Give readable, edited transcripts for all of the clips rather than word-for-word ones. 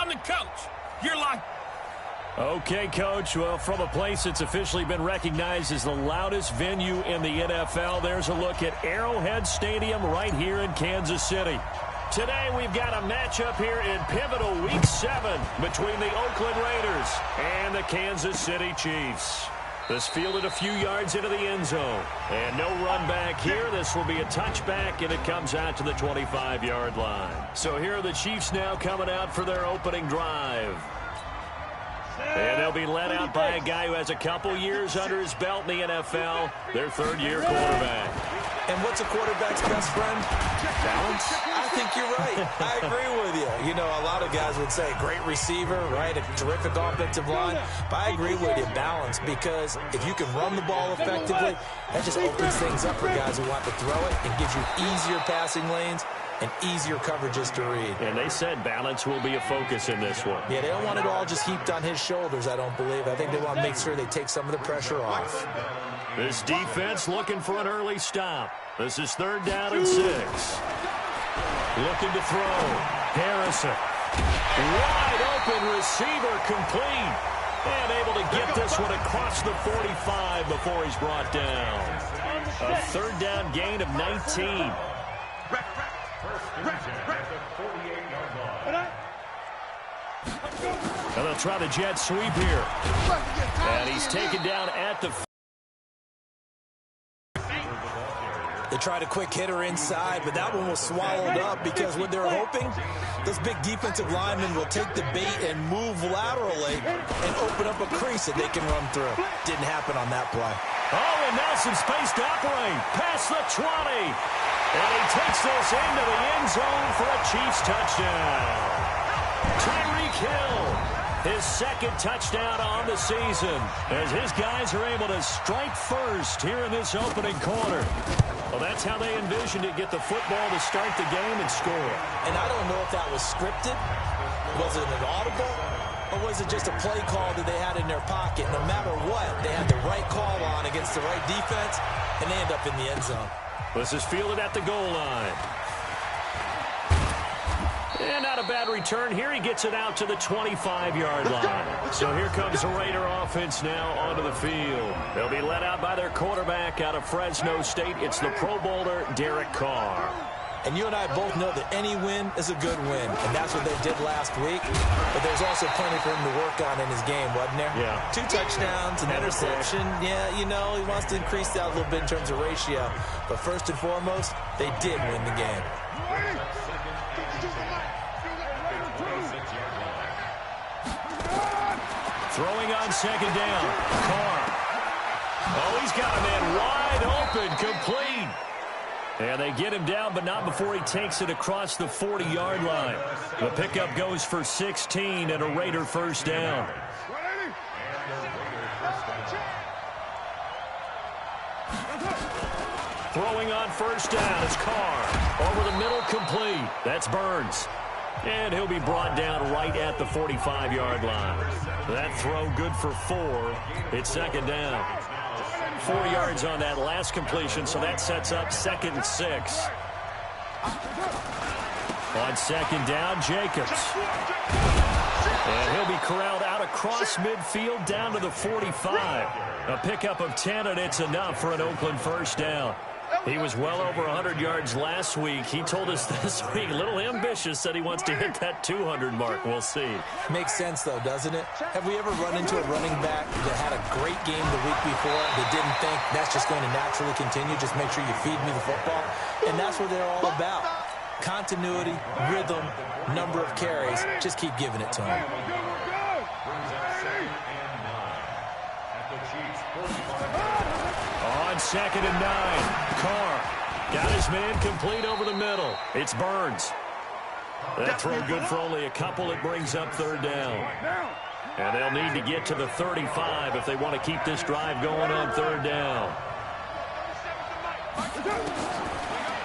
I'm the coach. You're like... Okay, Coach. Well, from a place that's officially been recognized as the loudest venue in the NFL, there's a look at Arrowhead Stadium right here in Kansas City. Today, we've got a matchup here in pivotal Week 7 between the Oakland Raiders and the Kansas City Chiefs. This fielded a few yards into the end zone. And no run back here. This will be a touchback, and it comes out to the 25-yard line. So here are the Chiefs now coming out for their opening drive. And they'll be led out by a guy who has a couple years under his belt in the NFL, their third-year quarterback. And what's a quarterback's best friend? Balance. I think you're right. I agree with you. You know, a lot of guys would say great receiver, right? A terrific offensive line. But I agree with you, balance, because if you can run the ball effectively, that just opens things up for guys who want to throw it and gives you easier passing lanes and easier coverages to read. And they said balance will be a focus in this one. Yeah, they don't want it all just heaped on his shoulders, I don't believe. I think they want to make sure they take some of the pressure off. This defense looking for an early stop. This is 3rd down and 6. Looking to throw. Harrison. Wide open receiver complete. And able to get this one across the 45 before he's brought down. A 3rd down gain of 19. And they'll try the jet sweep here. And he's taken down at the... They tried a quick hitter inside, but that one was swallowed up because what they're hoping, those big defensive linemen will take the bait and move laterally and open up a crease that they can run through. Didn't happen on that play. Oh, and now some space to operate. Past the 20. And he takes this into the end zone for a Chiefs touchdown. Tyreek Hill, his 2nd touchdown on the season, as his guys are able to strike first here in this opening quarter. Well, that's how they envisioned it, get the football to start the game and score. And I don't know if that was scripted. Was it an audible? Or was it just a play call that they had in their pocket? No matter what, they had the right call on against the right defense, and they end up in the end zone. This is fielded at the goal line. And not a bad return here. He gets it out to the 25-yard line. So here comes the Raider offense now onto the field. They'll be led out by their quarterback out of Fresno State. It's the Pro Bowler, Derek Carr. And you and I both know that any win is a good win, and that's what they did last week. But there's also plenty for him to work on in his game, wasn't there? Yeah. 2 touchdowns, an interception. Yeah, you know, he wants to increase that a little bit in terms of ratio. But first and foremost, they did win the game. Throwing on 2nd down. Carr. Oh, he's got a man wide open, complete. And they get him down, but not before he takes it across the 40-yard line. The pickup goes for 16 and a Raider 1st down. Throwing on 1st down is Carr. Over the middle, complete. That's Burns. And he'll be brought down right at the 45-yard line. That throw good for 4. It's 2nd down. 4 yards on that last completion, so that sets up 2nd and 6. On 2nd down, Jacobs. And he'll be corralled out across midfield down to the 45. A pickup of 10, and it's enough for an Oakland 1st down. He was well over 100 yards last week. He told us this week, a little ambitious, said he wants to hit that 200 mark. We'll see. Makes sense, though, doesn't it? Have we ever run into a running back that had a great game the week before that didn't think that's just going to naturally continue? Just make sure you feed me the football. And that's what they're all about. Continuity, rhythm, number of carries. Just keep giving it to him. On 2nd and 9, Carr got his man complete over the middle. It's Burns. That throw good for only a couple. It brings up 3rd down. And they'll need to get to the 35 if they want to keep this drive going on 3rd down.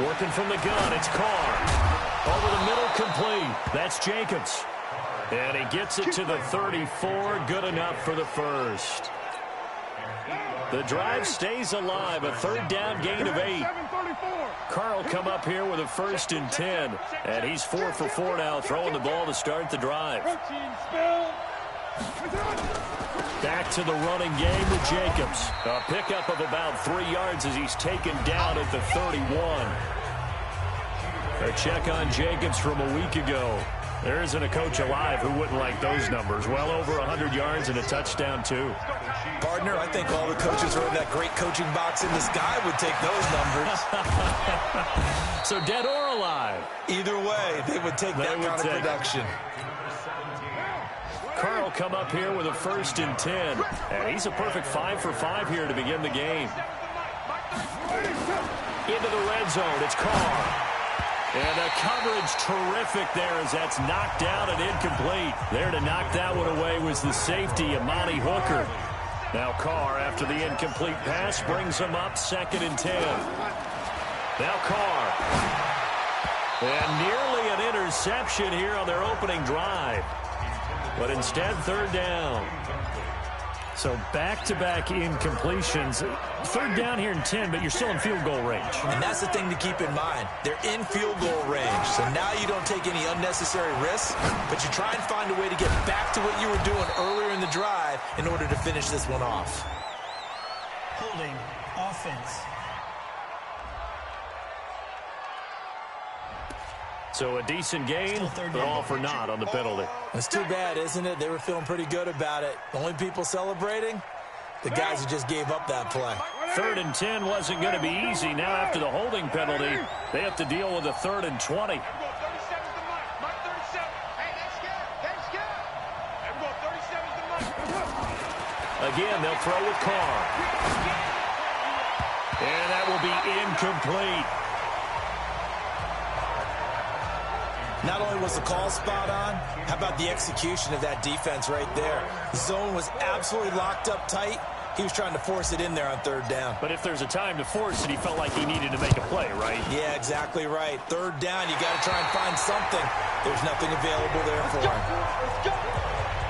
Working from the gun, it's Carr. Over the middle, complete. That's Jacobs. And he gets it to the 34. Good enough for the 1st. The drive stays alive. A third down gain of 8. Carl come up here with a 1st and 10. And he's 4 for 4 now, throwing the ball to start the drive. Back to the running game with Jacobs. A pickup of about 3 yards as he's taken down at the 31. A check on Jacobs from a week ago. There isn't a coach alive who wouldn't like those numbers. Well over 100 yards and a touchdown, too. Partner, I think all the coaches who are in that great coaching box in the sky would take those numbers. So dead or alive? Either way, they would take that kind of production. Carl come up here with a 1st and 10. And he's a perfect 5 for 5 here to begin the game. Into the red zone, it's Carr. And the coverage terrific there as that's knocked down and incomplete. There to knock that one away was the safety, Amani Hooker. Now Carr, after the incomplete pass, brings him up 2nd and 10. Now Carr. And nearly an interception here on their opening drive. But instead, 3rd down. So back-to-back incompletions. 3rd down here in 10, but you're still in field goal range. And that's the thing to keep in mind. They're in field goal range. So now you don't take any unnecessary risks, but you try and find a way to get back to what you were doing earlier in the drive in order to finish this one off. Holding offense. So a decent gain, but all for naught on the penalty. It's too bad, isn't it? They were feeling pretty good about it. The only people celebrating, the guys who just gave up that play. 3rd and 10 wasn't going to be easy. Now after the holding penalty, they have to deal with a 3rd and 20. Again, they'll throw with Carr. And that will be incomplete. Not only was the call spot on, how about the execution of that defense right there? The zone was absolutely locked up tight. He was trying to force it in there on 3rd down. But if there's a time to force it, he felt like he needed to make a play, right? Yeah, exactly right. 3rd down, you got to try and find something. There's nothing available there for him.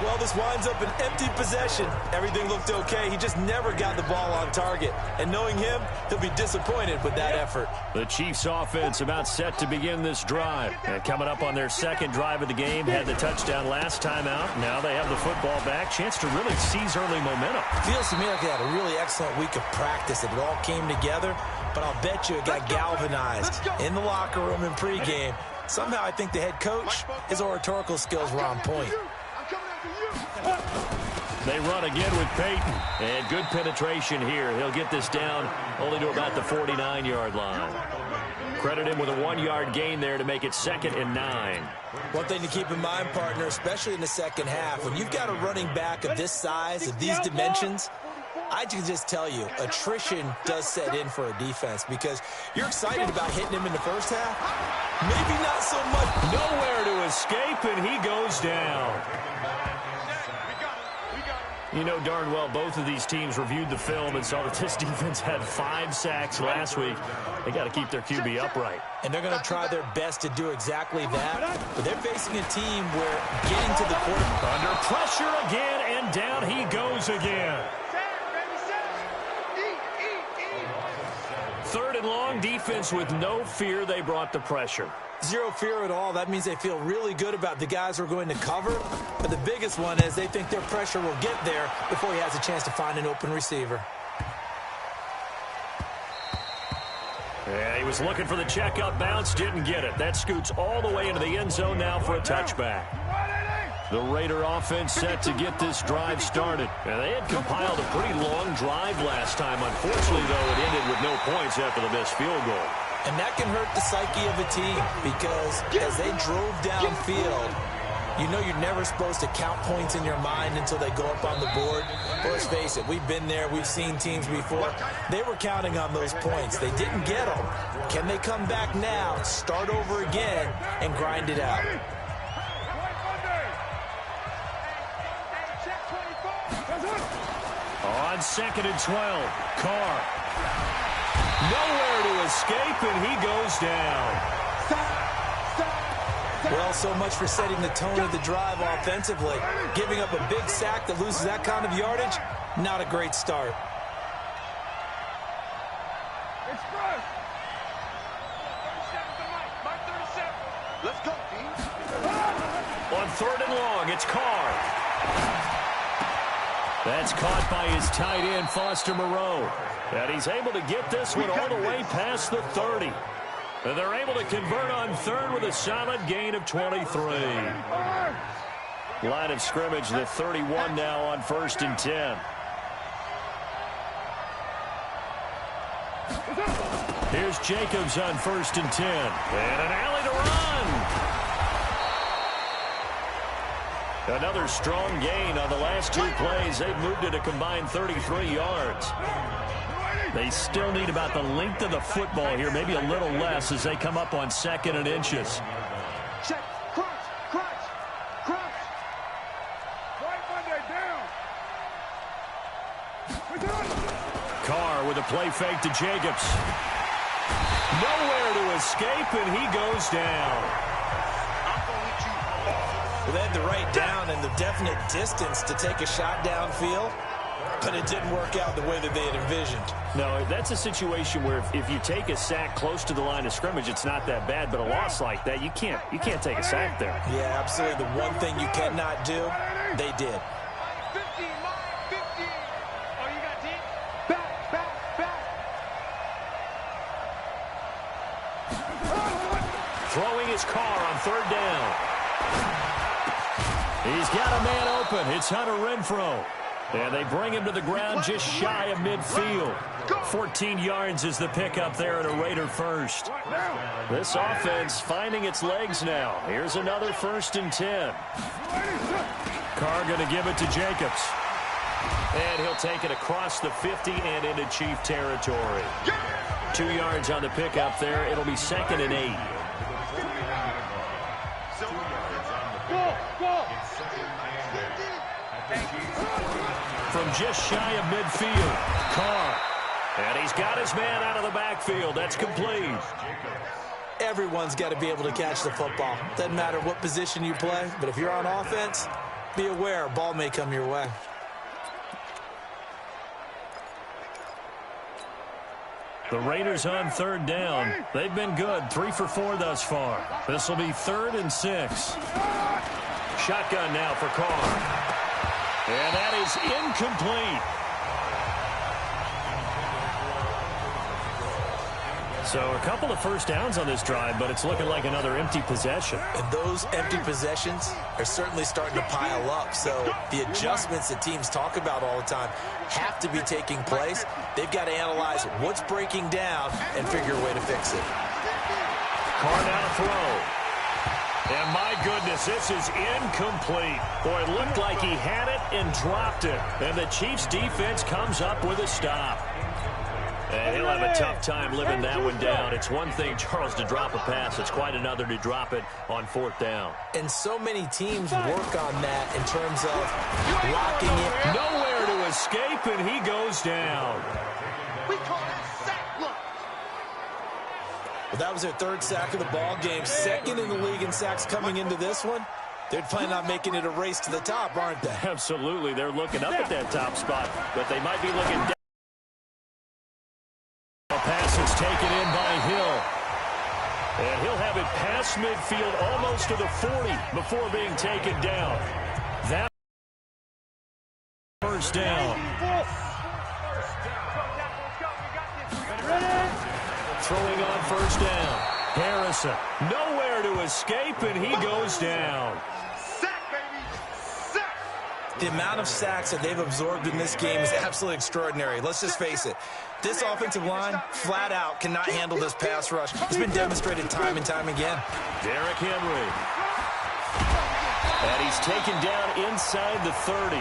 Well, this winds up an empty possession. Everything looked okay. He just never got the ball on target. And knowing him, he'll be disappointed with that effort. The Chiefs offense about set to begin this drive. And coming up on their 2nd drive of the game, had the touchdown last time out. Now they have the football back. Chance to really seize early momentum. Feels to me like they had a really excellent week of practice. It all came together. But I'll bet you it got galvanized in the locker room in pregame. Somehow I think the head coach, his oratorical skills were on point. They run again with Peyton. And good penetration here. He'll get this down only to about the 49-yard line. Credit him with a 1-yard gain there to make it 2nd and 9. One thing to keep in mind, partner, especially in the second half, when you've got a running back of this size, of these dimensions, I can just tell you, attrition does set in for a defense because you're excited about hitting him in the first half. Maybe not so much. Nowhere to escape, and he goes down. You know darn well both of these teams reviewed the film and saw that this defense had 5 sacks last week. They got to keep their QB upright. And they're going to try their best to do exactly that. But they're facing a team where getting to the quarterback. Under pressure again, and down he goes again. 3rd and long, defense with no fear. They brought the pressure. Zero fear at all. That means they feel really good about the guys who are going to cover. But the biggest one is they think their pressure will get there before he has a chance to find an open receiver. Yeah, he was looking for the checkup bounce, didn't get it. That scoots all the way into the end zone now for a touchback. The Raider offense set to get this drive started. And they had compiled a pretty long drive last time. Unfortunately, though, it ended with no points after the missed field goal. And that can hurt the psyche of a team because as they drove downfield, you know you're never supposed to count points in your mind until they go up on the board. But let's face it, we've been there. We've seen teams before. They were counting on those points. They didn't get them. Can they come back now, start over again, and grind it out? On 2nd and 12, Carr. Nowhere to escape, and he goes down. Well, so much for setting the tone of the drive offensively. Giving up a big sack that loses that kind of yardage, not a great start. On 3rd and long, it's Carr. That's caught by his tight end, Foster Moreau. And he's able to get this one all the way past the 30. And they're able to convert on 3rd with a solid gain of 23. Line of scrimmage, the 31 now on 1st and 10. Here's Jacobs on 1st and 10. And an alley to run. Another strong gain on the last 2 plays. They've moved it a combined 33 yards. They still need about the length of the football here, maybe a little less as they come up on 2nd and inches. Check, crunch. Right Monday, down. Carr with a play fake to Jacobs. Nowhere to escape, and he goes down. Well, they had the right down and the definite distance to take a shot downfield, but it didn't work out the way that they had envisioned. No, that's a situation where if you take a sack close to the line of scrimmage, it's not that bad, but a loss like that, you can't take a sack there. Yeah, absolutely. The one thing you cannot do, they did. 50, line 50. Oh, you got deep? Back. Throwing his Carr on 3rd down. He's got a man open. It's Hunter Renfrow. And they bring him to the ground just shy of midfield. 14 yards is the pickup there at a Raider first. This offense finding its legs now. Here's another 1st and 10. Carr going to give it to Jacobs. And he'll take it across the 50 and into Chief territory. 2 yards on the pickup there. It'll be 2nd and 8. From just shy of midfield, Carr. And he's got his man out of the backfield. That's complete. Everyone's got to be able to catch the football. Doesn't matter what position you play, but if you're on offense, be aware, ball may come your way. The Raiders on 3rd down. They've been good, 3 for 4 thus far. This will be 3rd and 6. Shotgun now for Carr. And that is incomplete. So a couple of first downs on this drive, but it's looking like another empty possession. And those empty possessions are certainly starting to pile up. So the adjustments that teams talk about all the time have to be taking place. They've got to analyze what's breaking down and figure a way to fix it. Carr now to throw. And my goodness, this is incomplete. Boy, it looked like he had it and dropped it. And the Chiefs defense comes up with a stop. And he'll have a tough time living that one down. It's one thing, Charles, to drop a pass. It's quite another to drop it on 4th down. And so many teams work on that in terms of blocking it. Nowhere to escape, and he goes down. We call that sack block. Well, that was their 3rd sack of the ball game. 2nd in the league in sacks coming into this one. They're planning on making it a race to the top, aren't they? Absolutely. They're looking up at that top spot, but they might be looking down. A pass is taken in by Hill. And he'll have it past midfield almost to the 40 before being taken down. That 1st down. Throwing on 1st down. Harrison, nowhere to escape, and he goes down. The amount of sacks that they've absorbed in this game is absolutely extraordinary. Let's just face it. This offensive line, flat out, cannot handle this pass rush. It's been demonstrated time and time again. Derrick Henry. And he's taken down inside the 30.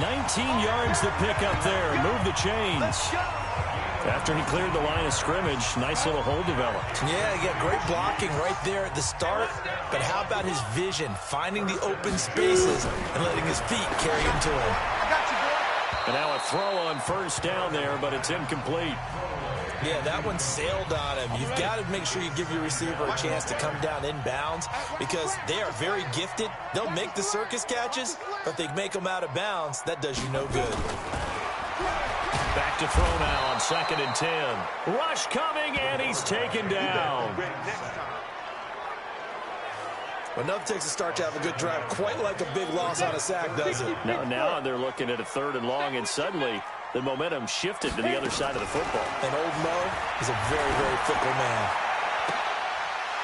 19 yards to pick up there. Move the chains. After he cleared the line of scrimmage, nice little hole developed. Yeah, he got great blocking right there at the start. But how about his vision, finding the open spaces and letting his feet carry him to him. And now a throw on 1st down there, but it's incomplete. Yeah, that one sailed on him. You've got to make sure you give your receiver a chance to come down inbounds because they are very gifted. They'll make the circus catches, but if they make them out of bounds, that does you no good. Back to throw now on 2nd and 10. Rush coming, and he's taken down. But enough takes a start to have a good drive, quite like a big loss on a sack, does it? Now they're looking at a 3rd and long, and suddenly the momentum shifted to the other side of the football. And old Mo is a very, very fickle man.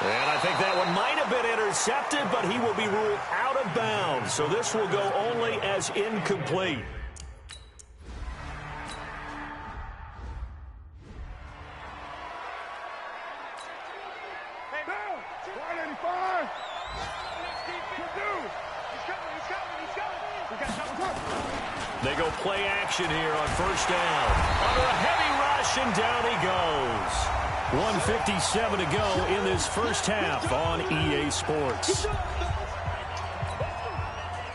And I think that one might have been intercepted, but he will be ruled out of bounds. So this will go only as incomplete. They go play action here on 1st down. Under a heavy rush, and down he goes. 1:57 to go in this first half on EA Sports.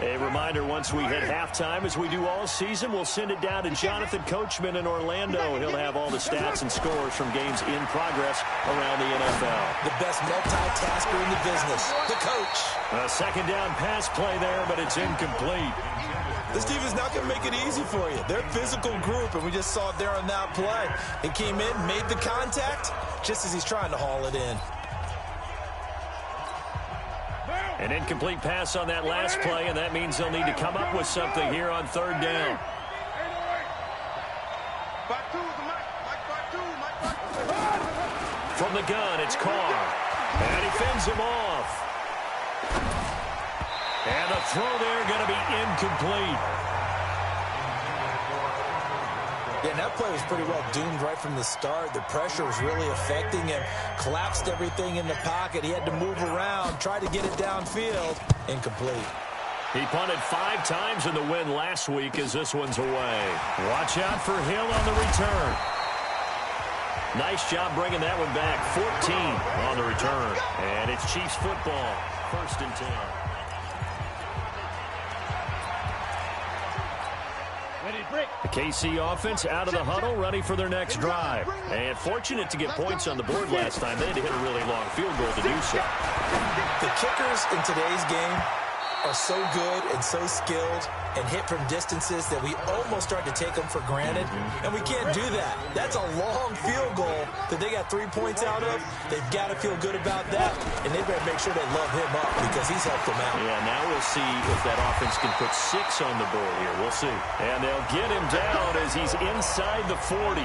A reminder, once we hit halftime, as we do all season, we'll send it down to Jonathan Coachman in Orlando. He'll have all the stats and scores from games in progress around the NFL. The best multitasker in the business, the coach. A 2nd down pass play there, but it's incomplete. This team is not going to make it easy for you. They're a physical group, and we just saw it there on that play. He came in, made the contact, just as he's trying to haul it in. An incomplete pass on that last play, and that means they'll need to come up with something here on 3rd down. From the gun, it's Carr. And he fends him off. And the throw there going to be incomplete. Yeah, and that play was pretty well doomed right from the start. The pressure was really affecting him. Collapsed everything in the pocket. He had to move around, try to get it downfield. Incomplete. He punted 5 times in the win last week as this one's away. Watch out for Hill on the return. Nice job bringing that one back. 14 on the return. And it's Chiefs football. 1st and 10. The KC offense out of the huddle, ready for their next drive. And fortunate to get points on the board last time. They had to hit a really long field goal to do so. The kickers in today's game are so good and so skilled and hit from distances that we almost start to take them for granted, and we can't do that. That's a long field goal that they got 3 points out of. They've got to feel good about that, and they better make sure they love him up because he's helped them out. Yeah, now we'll see if that offense can put 6 on the board here. We'll see. And they'll get him down as he's inside the 40.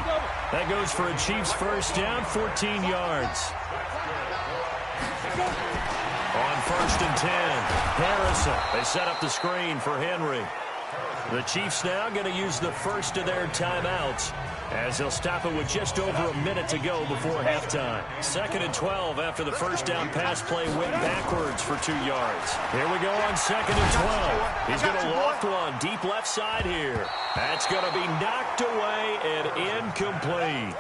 That goes for a Chiefs 1st down, 14 yards. On 1st and 10, Harrison. They set up the screen for Henry. The Chiefs now going to use the first of their timeouts as they'll stop it with just over a minute to go before halftime. 2nd and 12 after the 1st down pass play went backwards for 2 yards. Here we go on 2nd and 12. He's going to loft one deep left side here. That's going to be knocked away and incomplete.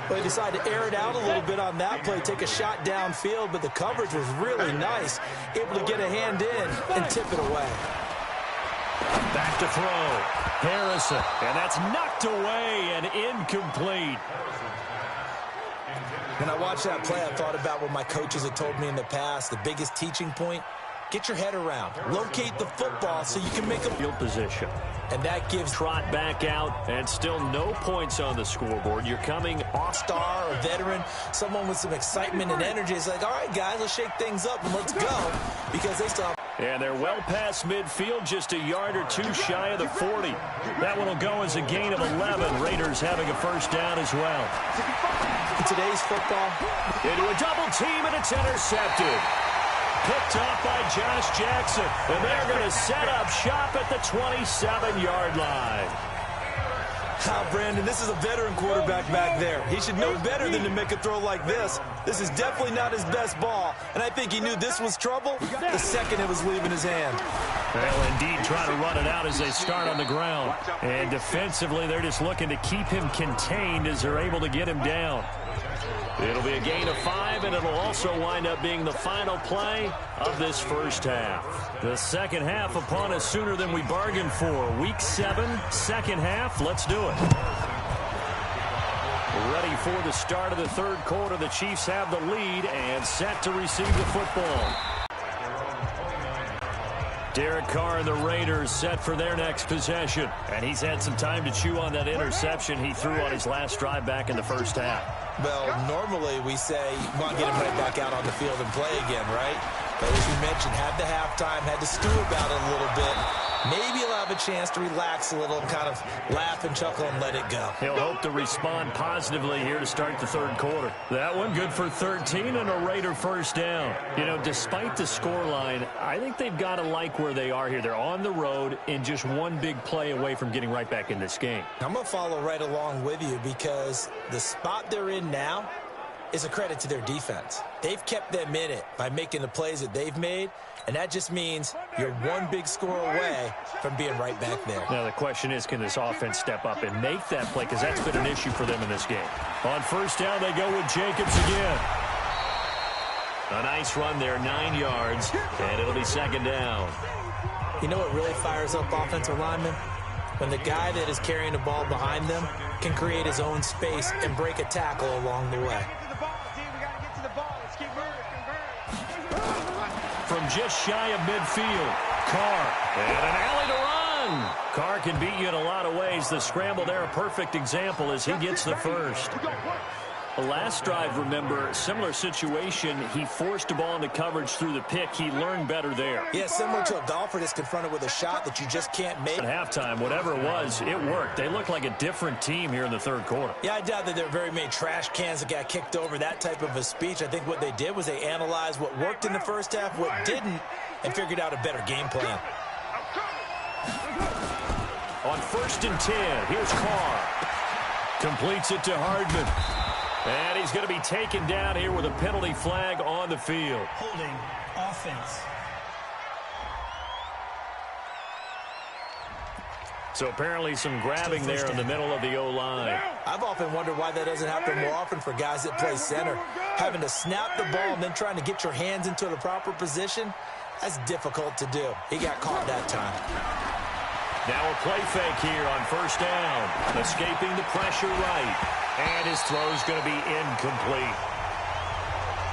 They decided to air it out a little bit on that play, take a shot downfield, but the coverage was really nice, able to get a hand in and tip it away. Back to throw. Harrison, and that's knocked away and incomplete. When I watched that play, I thought about what my coaches had told me in the past. The biggest teaching point, get your head around. Locate the football so you can make a field position. And that gives trot back out, and still no points on the scoreboard. You're coming off star, a veteran, someone with some excitement and energy. It's like, all right, guys, let's shake things up and let's go, because they still have. And they're well past midfield, just a yard or 2 shy of the 40. That one will go as a gain of 11. Raiders having a 1st down as well. In today's football, into a double team, and it's intercepted. Picked off by Josh Jackson, and they're going to set up shop at the 27-yard line. Brandon, this is a veteran quarterback back there. He should know better than to make a throw like this. This is definitely not his best ball, and I think he knew this was trouble the second it was leaving his hand. They'll indeed try to run it out as they start on the ground. And defensively, they're just looking to keep him contained as they're able to get him down. It'll be a gain of 5, and it'll also wind up being the final play of this first half. The second half upon us sooner than we bargained for. Week 7, second half. Let's do it. Ready for the start of the 3rd quarter. The Chiefs have the lead and set to receive the football. Derek Carr and the Raiders set for their next possession. And he's had some time to chew on that interception he threw on his last drive back in the first half. Well, normally we say, come on, get him right back out on the field and play again, right? But as you mentioned, had the halftime, had to stew about it a little bit. Maybe he'll have a chance to relax a little, kind of laugh and chuckle and let it go. He'll hope to respond positively here to start the third quarter. That one good for 13 and a Raider first down. You know, despite the scoreline, I think they've got to like where they are here. They're on the road and just one big play away from getting right back in this game. I'm going to follow right along with you because the spot they're in now is a credit to their defense. They've kept them in it by making the plays that they've made, and that just means you're one big score away from being right back there. Now the question is, can this offense step up and make that play, because that's been an issue for them in this game. On first down, they go with Jacobs again. A nice run there, 9 yards, and it'll be second down. You know what really fires up offensive linemen? When the guy that is carrying the ball behind them can create his own space and break a tackle along the way. From just shy of midfield, Carr, and an alley to run. Carr can beat you in a lot of ways. The scramble there, a perfect example as he gets the first. The last drive, remember, similar situation. He forced the ball into coverage through the pick. He learned better there. Yeah, similar to a golfer that's confronted with a shot that you just can't make. At halftime, whatever it was, it worked. They look like a different team here in the third quarter. Yeah, I doubt that there are very many trash cans that got kicked over, that type of a speech. I think what they did was they analyzed what worked in the first half, what didn't, and figured out a better game plan. On first and 10, here's Carr. Completes it to Hardman. And he's going to be taken down here with a penalty flag on the field. Holding offense. So apparently some grabbing there in the middle of the O-line. I've often wondered why that doesn't happen more often for guys that play center. Having to snap the ball and then trying to get your hands into the proper position, that's difficult to do. He got caught that time. Now a play fake here on first down. Escaping the pressure right. And his throw's going to be incomplete.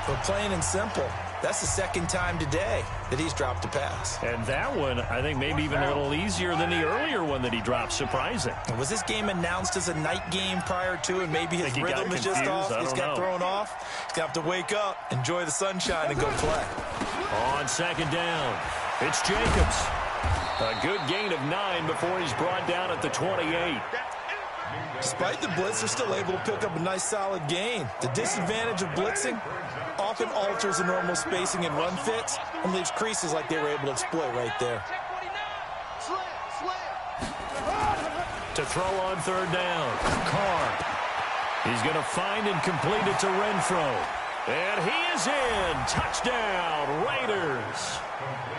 For plain and simple, that's the second time today that he's dropped a pass. And that one, I think, maybe even a little easier than the earlier one that he dropped. Surprising. Was this game announced as a night game prior to, and maybe his rhythm is just off? He's got thrown off. He's going to have to wake up, enjoy the sunshine, and go play. On second down, it's Jacobs. A good gain of 9 before he's brought down at the 28. Despite the blitz, they're still able to pick up a nice solid gain. The disadvantage of blitzing often alters the normal spacing and run fits and leaves creases like they were able to exploit right there. To throw on third down, Carr. He's going to find and complete it to Renfro. And he is in. Touchdown, Raiders.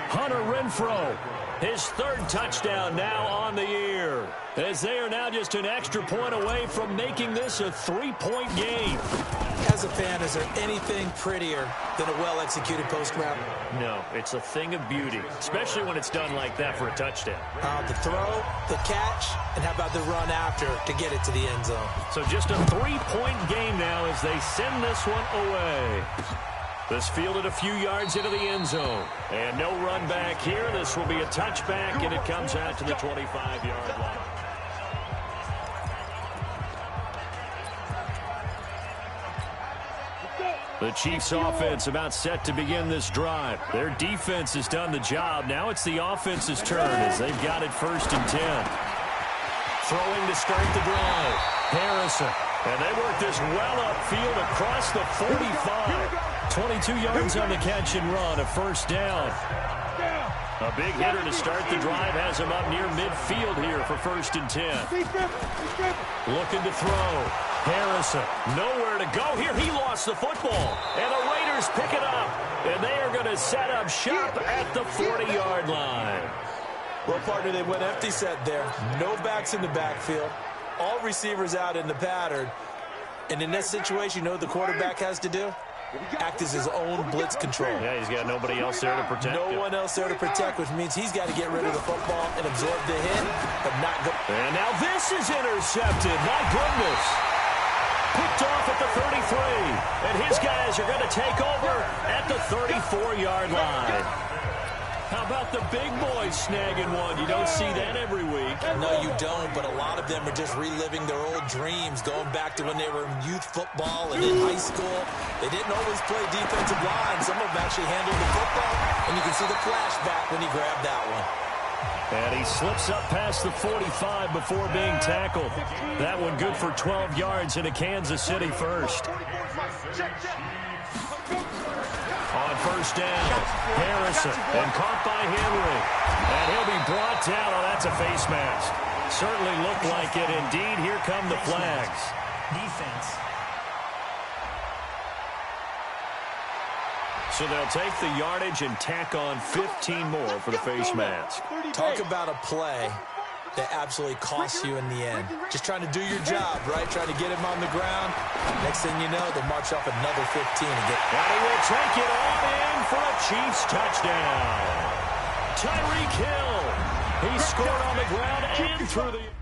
Hunter Renfro, his third touchdown now on the year, as they are now just an extra point away from making this a 3-point game. As a fan, is there anything prettier than a well-executed post route? No, it's a thing of beauty, especially when it's done like that for a touchdown. The throw, the catch, and how about the run after to get it to the end zone? So just a 3-point game now as they send this one away. This fielded a few yards into the end zone. And no run back here. This will be a touchback, and it comes out to the 25-yard line. The Chiefs' offense about set to begin this drive. Their defense has done the job. Now it's the offense's turn as they've got it first and 10. Throwing to start the drive. Harrison. And they work this well upfield across the 45. 22 yards on the catch and run, a first down. A big hitter to start the drive has him up near midfield here for first and 10. Looking to throw. Harrison, nowhere to go here. He lost the football. And the Raiders pick it up. And they are going to set up shop at the 40-yard line. Well, partner, they went empty set there. No backs in the backfield. All receivers out in the pattern. And in this situation, you know what the quarterback has to do? Act as his own blitz control. Yeah, he's got nobody else there to protect him. No one else there to protect, which means he's got to get rid of the football and absorb the hit, but not go. And now this is intercepted. My goodness. Picked off at the 33. And his guys are going to take over at the 34-yard line. How about the big boys snagging one? You don't see that every week. No, you don't, but a lot of them are just reliving their old dreams, going back to when they were in youth football and in high school. They didn't always play defensive line. Some of them actually handled the football, and you can see the flashback when he grabbed that one. And he slips up past the 45 before being tackled. That one good for 12 yards into Kansas City first. On first down, Harrison, and caught by Henry. And he'll be brought down. Oh, that's a face mask. Certainly looked like it. Indeed, here come the flags. Defense. So they'll take the yardage and tack on 15 more for the face mask. Talk about a play that absolutely costs you in the end. Just trying to do your job, right? Trying to get him on the ground. Next thing you know, they'll march off another 15 and get... And he will take it on in for a Chiefs touchdown. Tyreek Hill. He scored on the ground and through the...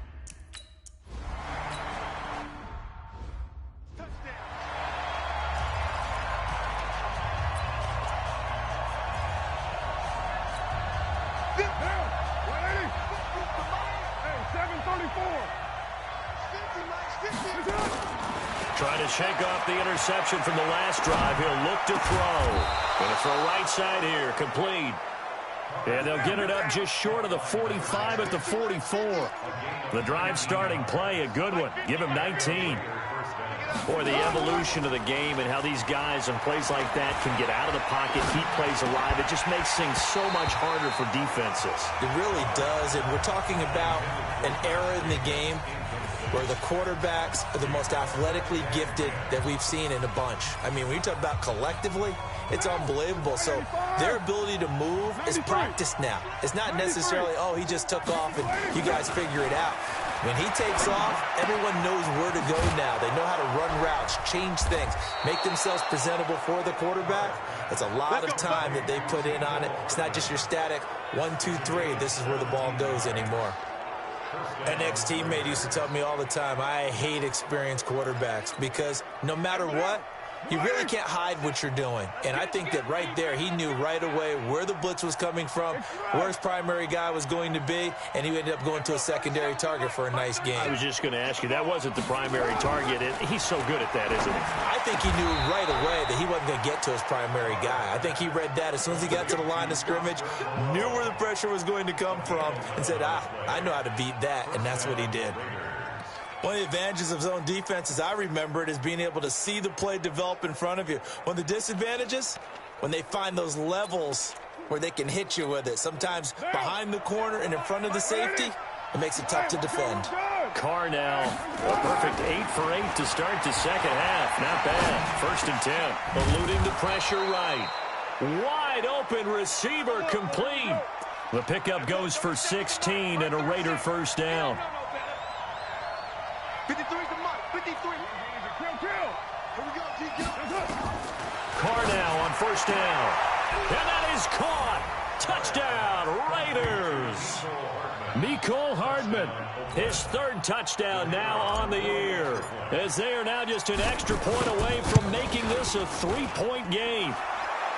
Trying to shake off the interception from the last drive. He'll look to throw. Going to throw right side here. Complete. And they'll get it up just short of the 45 at the 44. The drive starting play, a good one. Give him 19. Boy, the evolution of the game and how these guys on plays like that can get out of the pocket, keep plays alive. It just makes things so much harder for defenses. It really does, and we're talking about an era in the game where the quarterbacks are the most athletically gifted that we've seen in a bunch. I mean, when you talk about collectively, it's unbelievable. So their ability to move is practiced now. It's not necessarily, oh, he just took off and you guys figure it out. When he takes off, everyone knows where to go now. They know how to run routes, change things, make themselves presentable for the quarterback. That's a lot of time that they put in on it. It's not just your static 1, 2, 3. This is where the ball goes anymore. An ex-teammate used to tell me all the time, I hate experienced quarterbacks because no matter what, you really can't hide what you're doing. And I think that right there, he knew right away where the blitz was coming from, where his primary guy was going to be, and he ended up going to a secondary target for a nice game. I was just going to ask you, that wasn't the primary target. He's so good at that, isn't he? I think he knew right away that he wasn't going to get to his primary guy. I think he read that as soon as he got to the line of scrimmage, knew where the pressure was going to come from, and said, I know how to beat that, and that's what he did. One of the advantages of zone defense, as I remember it, is being able to see the play develop in front of you. One of the disadvantages, when they find those levels where they can hit you with it, sometimes behind the corner and in front of the safety, it makes it tough to defend. Carr now, a perfect 8 for 8 to start the second half. Not bad. 1st and 10. Eluding the pressure right. Wide open receiver complete. The pickup goes for 16 and a Raider first down. 53's the mark. 53. Here we go. Carr now on first down. And that is caught. Touchdown, Raiders. Mecole Hardman, his 3rd touchdown now on the year, as they are now just an extra point away from making this a 3-point game.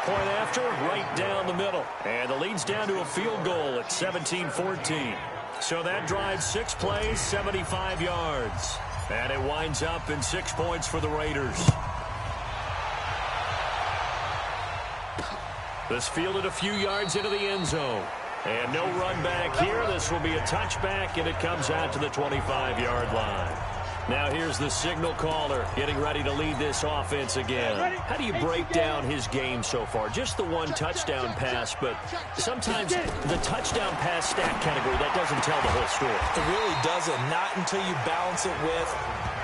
Point after, right down the middle. And the lead's down to a field goal at 17-14. So that drives 6 plays, 75 yards. And it winds up in 6 points for the Raiders. This fielded a few yards into the end zone. And no run back here. This will be a touchback, and it comes out to the 25-yard line. Now here's the signal caller getting ready to lead this offense again. How do you break down his game so far? Just the 1 touchdown pass, but sometimes the touchdown pass stat category, that doesn't tell the whole story. It really doesn't, not until you balance it with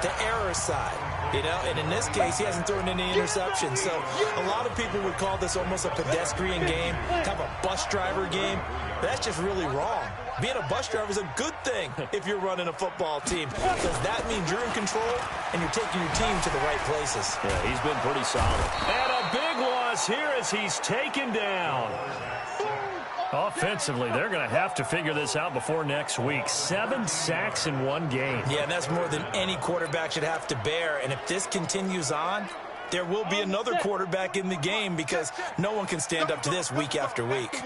the error side. You know, and in this case, he hasn't thrown any interceptions. So a lot of people would call this almost a pedestrian game, kind of a bus driver game. That's just really wrong. Being a bus driver is a good thing if you're running a football team, because that means you're in control and you're taking your team to the right places. Yeah, he's been pretty solid. And a big loss here as he's taken down. Offensively, they're going to have to figure this out before next week. 7 sacks in 1 game. Yeah, and that's more than any quarterback should have to bear. And if this continues on, there will be another quarterback in the game, because no one can stand up to this week after week.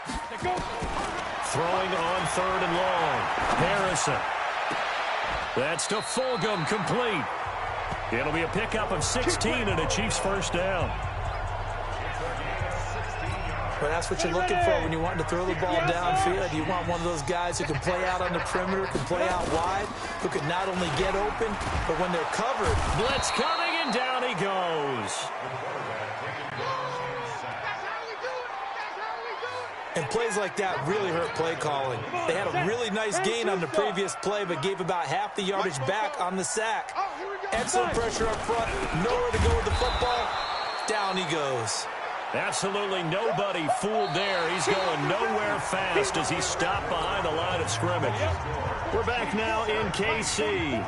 Throwing on 3rd and long. Harrison. That's to Fulgham, complete. It'll be a pickup of 16 and a Chiefs first down. Well, that's what you're looking for when you want to throw the ball downfield. You want one of those guys who can play out on the perimeter, can play out wide, who can not only get open, but when they're covered. Blitz coming, and down he goes. And plays like that really hurt play calling. They had a really nice gain on the previous play, but gave about half the yardage back on the sack. Excellent pressure up front. Nowhere to go with the football. Down he goes. Absolutely nobody fooled there. He's going nowhere fast as he's stopped behind the line of scrimmage. We're back now in KC.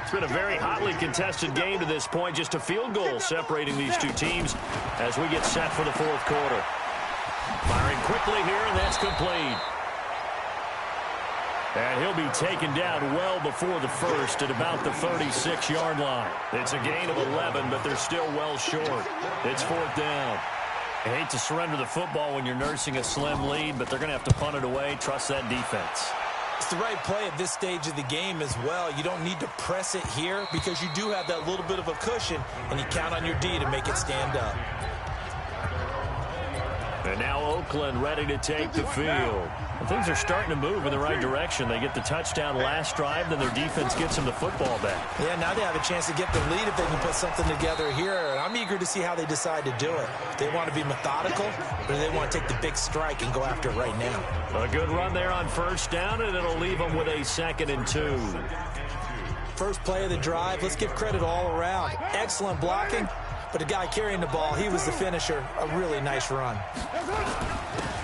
It's been a very hotly contested game to this point. Just a field goal separating these two teams as we get set for the 4th quarter. Firing quickly here, and that's complete. And he'll be taken down well before the first at about the 36-yard line. It's a gain of 11, but they're still well short. It's 4th down. I hate to surrender the football when you're nursing a slim lead, but they're going to have to punt it away. Trust that defense. It's the right play at this stage of the game as well. You don't need to press it here because you do have that little bit of a cushion, and you count on your D to make it stand up. And now Oakland ready to take the field. And things are starting to move in the right direction. They get the touchdown last drive, then their defense gets them the football back. Yeah, now they have a chance to get the lead if they can put something together here. And I'm eager to see how they decide to do it. They want to be methodical, or they want to take the big strike and go after it right now. A good run there on 1st down, and it'll leave them with a 2nd and 2. First play of the drive. Let's give credit all around. Excellent blocking. But the guy carrying the ball, he was the finisher. A really nice run.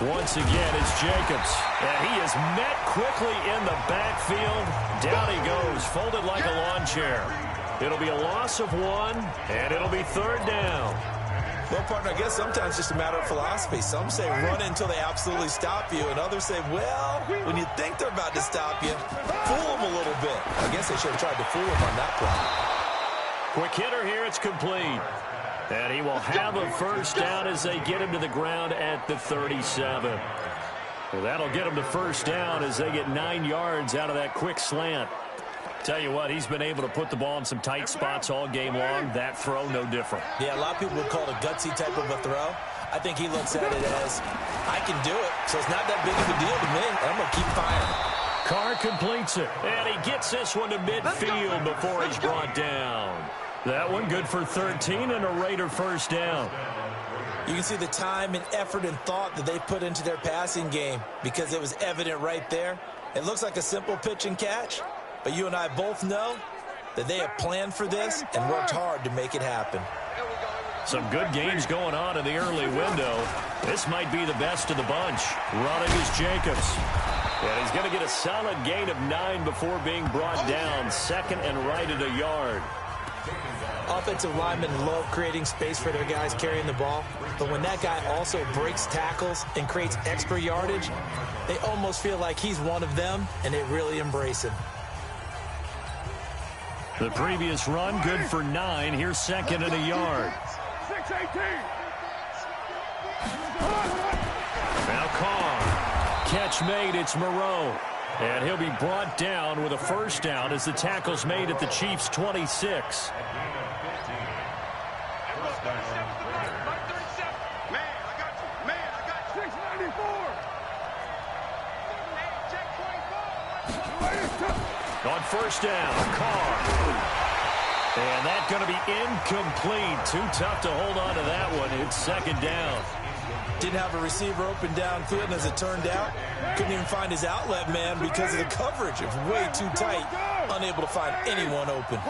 Once again, it's Jacobs. And he is met quickly in the backfield. Down he goes, folded like a lawn chair. It'll be a loss of 1, and it'll be 3rd down. Well, partner, I guess sometimes it's just a matter of philosophy. Some say run until they absolutely stop you, and others say, well, when you think they're about to stop you, fool them a little bit. I guess they should have tried to fool them on that play. Quick hitter here, it's complete. And he will have a 1st down as they get him to the ground at the 37. Well, that'll get him to 1st down as they get 9 yards out of that quick slant. Tell you what, he's been able to put the ball in some tight spots all game long. That throw, no different. Yeah, a lot of people would call it a gutsy type of a throw. I think he looks at it as, I can do it, so it's not that big of a deal to me. I'm going to keep firing. Carr completes it, and he gets this one to midfield before he's brought down. That one good for 13 and a Raider 1st down. You can see the time and effort and thought that they put into their passing game because it was evident right there. It looks like a simple pitch and catch, but you and I both know that they have planned for this and worked hard to make it happen. Some good games going on in the early window. This might be the best of the bunch. Running is Jacobs. And he's going to get a solid gain of 9 before being brought down. 2nd and right at a yard. Offensive linemen love creating space for their guys carrying the ball, but when that guy also breaks tackles and creates extra yardage, they almost feel like he's one of them, and they really embrace him. The previous run, good for 9. Here's 2nd and a yard. 6-18. Now Carr. Catch made, it's Moreau. And he'll be brought down with a 1st down as the tackle's made at the Chiefs' 26. On 1st down, Carr. And that's going to be incomplete. Too tough to hold on to that one. It's 2nd down. Didn't have a receiver open downfield, and as it turned out, couldn't even find his outlet man because of the coverage. It was way too tight, unable to find anyone open.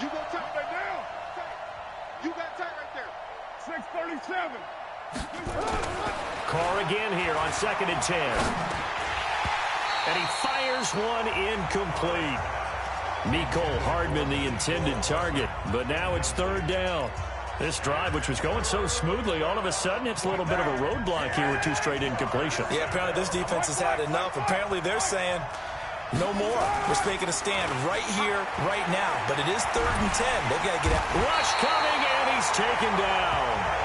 You go tight right now. You got tight right there. 6:37. Carr again here on 2nd and 10. And he fires one incomplete. Mecole Hardman, the intended target. But now it's 3rd down. This drive, which was going so smoothly, all of a sudden it's a little bit of a roadblock here with 2 straight incompletions. Yeah, apparently this defense has had enough. Apparently they're saying, No more. Just making a stand right here, right now. But it is 3rd and 10. They've got to get out. Rush coming, and he's taken down.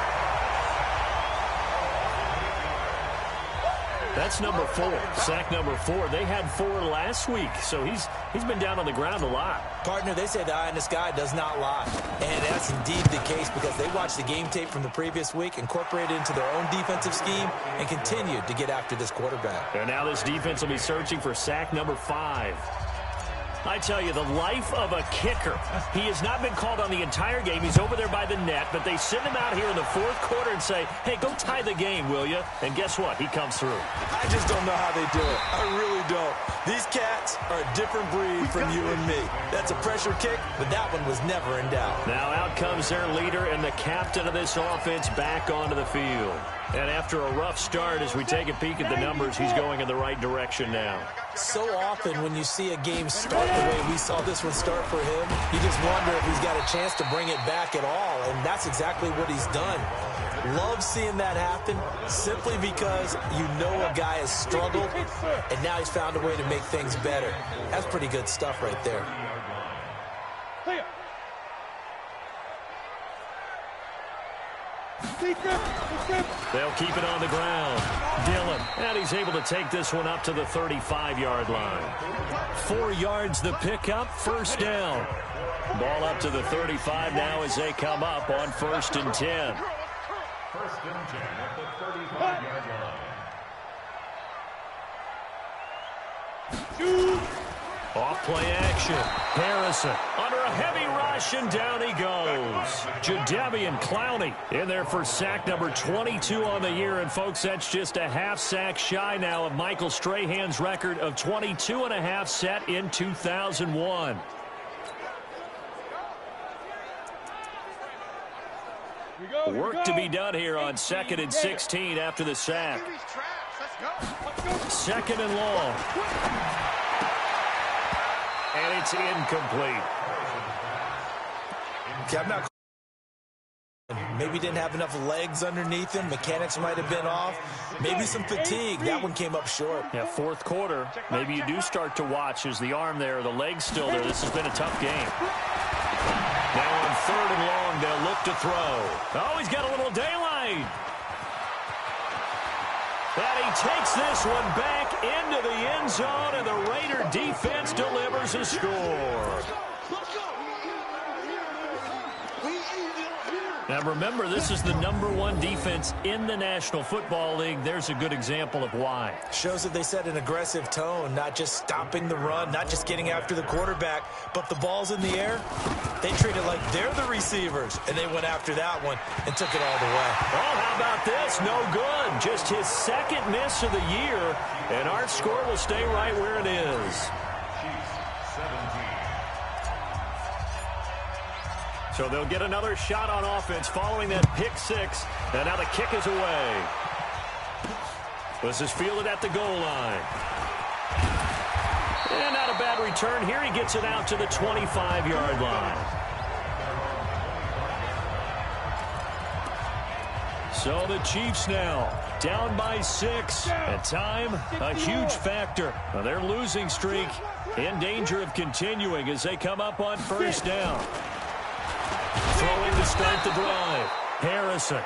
That's number 4. Sack number 4. They had 4 last week, so he's been down on the ground a lot. Partner, they say the eye in the sky does not lie. And that's indeed the case because they watched the game tape from the previous week, incorporated it into their own defensive scheme, and continued to get after this quarterback. And now this defense will be searching for sack number 5. I tell you, the life of a kicker. He has not been called on the entire game. He's over there by the net, but they send him out here in the 4th quarter and say, hey, go tie the game, will you? And guess what? He comes through. I just don't know how they do it. I really don't. These cats are a different breed from you and me. That's a pressure kick, but that one was never in doubt. Now out comes their leader and the captain of this offense back onto the field. And after a rough start, as we take a peek at the numbers, he's going in the right direction now. So often when you see a game start the way we saw this one start for him, you just wonder if he's got a chance to bring it back at all, and that's exactly what he's done. Love seeing that happen simply because you know a guy has struggled, and now he's found a way to make things better. That's pretty good stuff right there. They'll keep it on the ground. Dillon, and he's able to take this one up to the 35-yard line. 4 yards the pickup, 1st down. Ball up to the 35 now as they come up on 1st and 10. 1st and 10 at the 35-yard line. Off play action. Harrison under a heavy rush, and down he goes. Jadeveon Clowney in there for sack number 22 on the year. And, folks, that's just a half sack shy now of Michael Strahan's record of 22.5 set in 2001. Work to be done here on 2nd and 16 after the sack. 2nd and long. And it's incomplete. Maybe didn't have enough legs underneath him. Mechanics might have been off. Maybe some fatigue. That one came up short. Yeah, 4th quarter. Maybe you do start to watch as the arm there, the leg's still there. This has been a tough game. Now on 3rd and long, they'll look to throw. Oh, he's got a little daylight. And he takes this one back into the end zone, and the Raider defense delivers a score. Now remember, this is the #1 defense in the National Football League. There's a good example of why. Shows that they set an aggressive tone, not just stopping the run, not just getting after the quarterback, but the ball's in the air. They treat it like they're the receivers, and they went after that one and took it all the way. Oh, how about this? No good. Just his 2nd miss of the year, and our score will stay right where it is. So they'll get another shot on offense following that pick 6. And now the kick is away. This is fielded at the goal line. And not a bad return here. He gets it out to the 25-yard line. So the Chiefs now down by 6. And time, a huge factor. Now their losing streak in danger of continuing as they come up on 1st down. Throwing to start the drive. Harrison.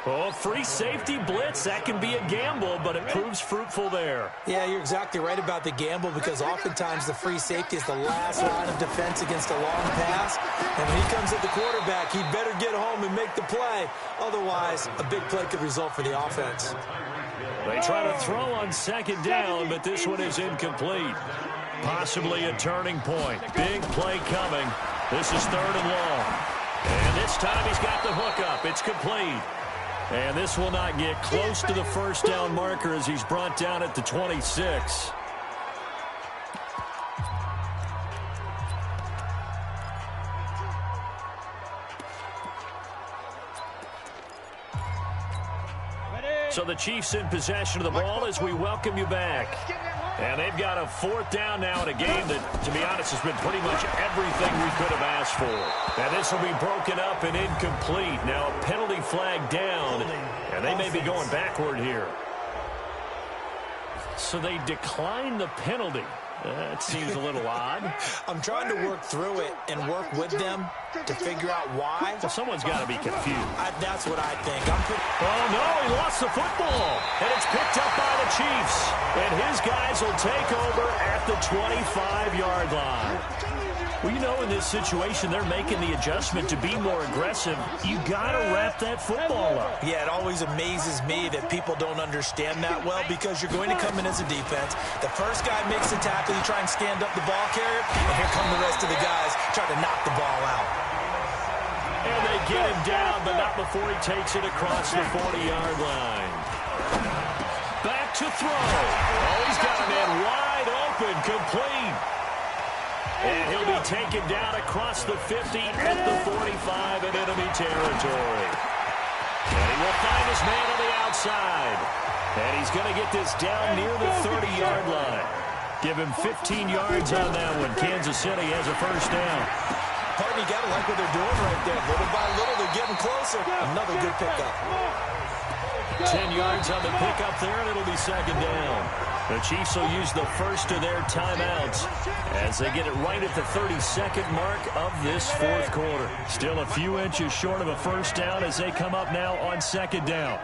Oh, free safety blitz. That can be a gamble, but it proves fruitful there. Yeah, you're exactly right about the gamble because oftentimes the free safety is the last line of defense against a long pass. And when he comes at the quarterback, he'd better get home and make the play. Otherwise, a big play could result for the offense. They try to throw on 2nd down, but this one is incomplete. Possibly a turning point. Big play coming. This is 3rd and long. And this time he's got the hook up. It's complete. And this will not get close to the 1st down marker as he's brought down at the 26. So the Chiefs in possession of the ball as we welcome you back. And they've got a 4th down now in a game that, to be honest, has been pretty much everything we could have asked for. And this will be broken up and incomplete. Now a penalty flag down, and they may be going backward here. So they decline the penalty. That seems a little odd. I'm trying to work through it and work with them to figure out why. Well, someone's got to be confused. That's what I think. Oh, no, he lost the football. And it's picked up by the Chiefs. And his guys will take over at the 25-yard line. Well, you know, in this situation, they're making the adjustment to be more aggressive. You got to wrap that football up. Yeah, it always amazes me that people don't understand that well because you're going to come in as a defense. The first guy makes the tackle, you try and stand up the ball carrier, and here come the rest of the guys trying to knock the ball out. And they get him down, but not before he takes it across the 40-yard line. Back to throw. Oh, he's got a man wide open, complete. And he'll be taken down across the 50 at the 45 in enemy territory. And he will find his man on the outside. And he's going to get this down near the 30-yard line. Give him 15 yards on that one. Kansas City has a 1st down. Partner, you got to like what they're doing right there. Little by little, they're getting closer. Another good pickup. 10 yards on the pickup there, and it'll be 2nd down. The Chiefs will use the first of their timeouts as they get it right at the 32nd mark of this 4th quarter. Still a few inches short of a 1st down as they come up now on 2nd down.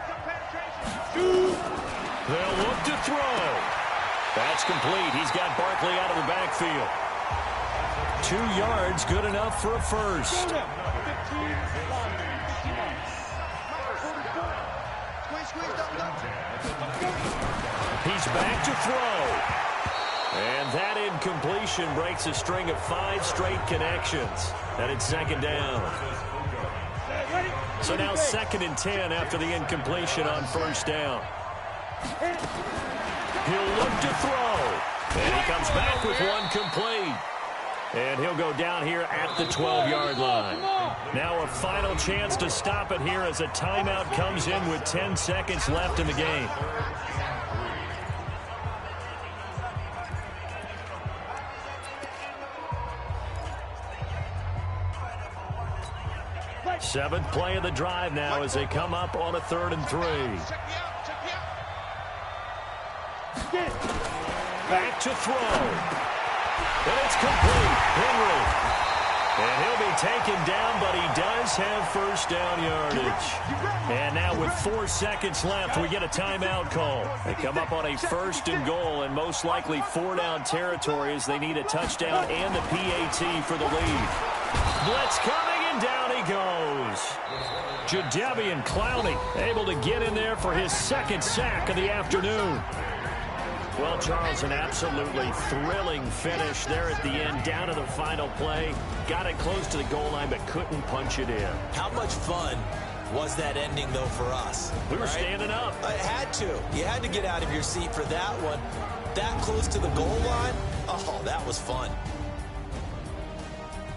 They'll look to throw. That's complete. He's got Barkley out of the backfield. 2 yards, good enough for a 1st. He's back to throw. And that incompletion breaks a string of 5 straight connections. And it's 2nd down. So now 2nd and 10 after the incompletion on 1st down. He'll look to throw. And he comes back with one complete. And he'll go down here at the 12-yard line. Now a final chance to stop it here as a timeout comes in with 10 seconds left in the game. Seventh play of the drive now as they come up on a 3rd and 3. Back to throw. And it's complete. Henry. And he'll be taken down, but he does have 1st down yardage. And now with 4 seconds left, we get a timeout call. They come up on a 1st and goal, and most likely 4-down territory as they need a touchdown and a PAT for the lead. Blitz coming, and down he goes. Jadeveon Clowney able to get in there for his 2nd sack of the afternoon. Well, Charles, an absolutely thrilling finish there at the end, down to the final play. Got it close to the goal line, but couldn't punch it in. How much fun was that ending, though, for us? We were standing up. I had to. You had to get out of your seat for that one. That close to the goal line, oh, that was fun.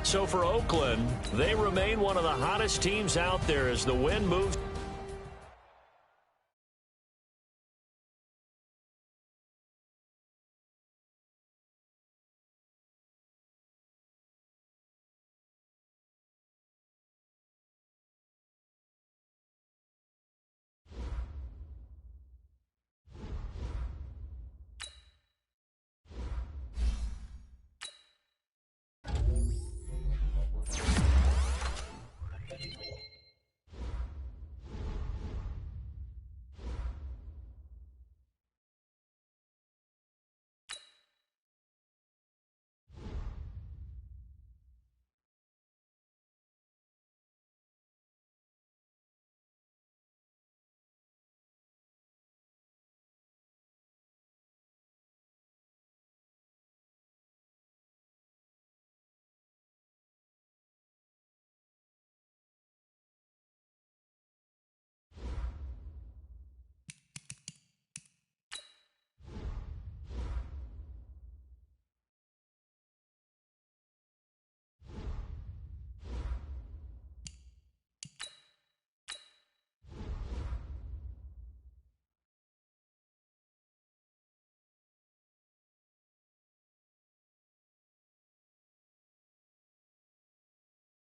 So for Oakland, they remain one of the hottest teams out there as the wind moves.